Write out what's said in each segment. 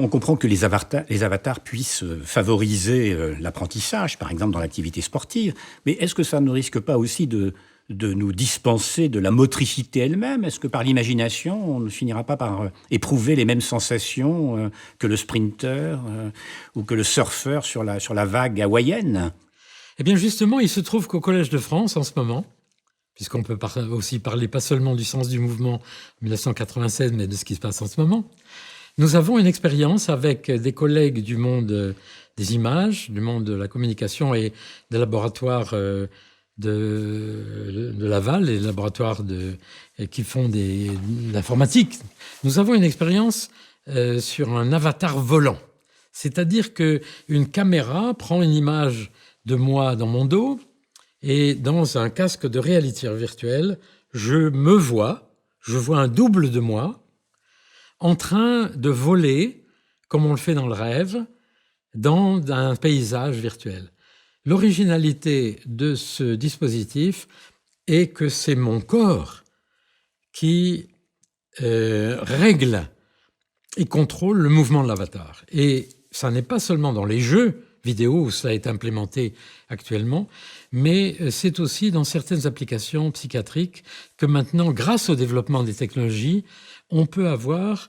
On comprend que les avatars puissent favoriser l'apprentissage, par exemple dans l'activité sportive, mais est-ce que ça ne risque pas aussi de nous dispenser de la motricité elle-même? Est-ce que par l'imagination, on ne finira pas par éprouver les mêmes sensations que le sprinter ou que le surfeur sur la vague hawaïenne? Eh bien justement, il se trouve qu'au Collège de France, en ce moment, puisqu'on peut aussi parler pas seulement du sens du mouvement en 1996, mais de ce qui se passe en ce moment, nous avons une expérience avec des collègues du monde des images, du monde de la communication et des laboratoires de Laval, les laboratoires qui font de l'informatique. Nous avons une expérience sur un avatar volant. C'est-à-dire qu'une caméra prend une image de moi dans mon dos et dans un casque de réalité virtuelle, je vois un double de moi en train de voler, comme on le fait dans le rêve, dans un paysage virtuel. L'originalité de ce dispositif est que c'est mon corps qui règle et contrôle le mouvement de l'avatar. Et ça n'est pas seulement dans les jeux vidéo où cela est implémenté actuellement, mais c'est aussi dans certaines applications psychiatriques que maintenant, grâce au développement des technologies, on peut avoir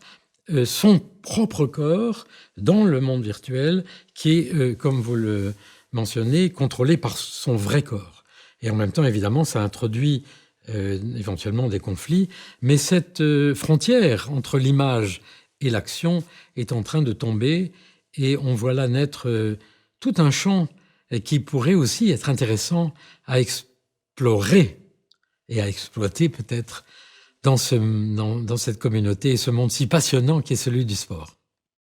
son propre corps dans le monde virtuel qui est, comme vous le mentionnez, contrôlé par son vrai corps. Et en même temps, évidemment, ça introduit éventuellement des conflits, mais cette frontière entre l'image et l'action est en train de tomber et on voit là naître tout un champ qui pourrait aussi être intéressant à explorer et à exploiter peut-être dans cette communauté et ce monde si passionnant qui est celui du sport.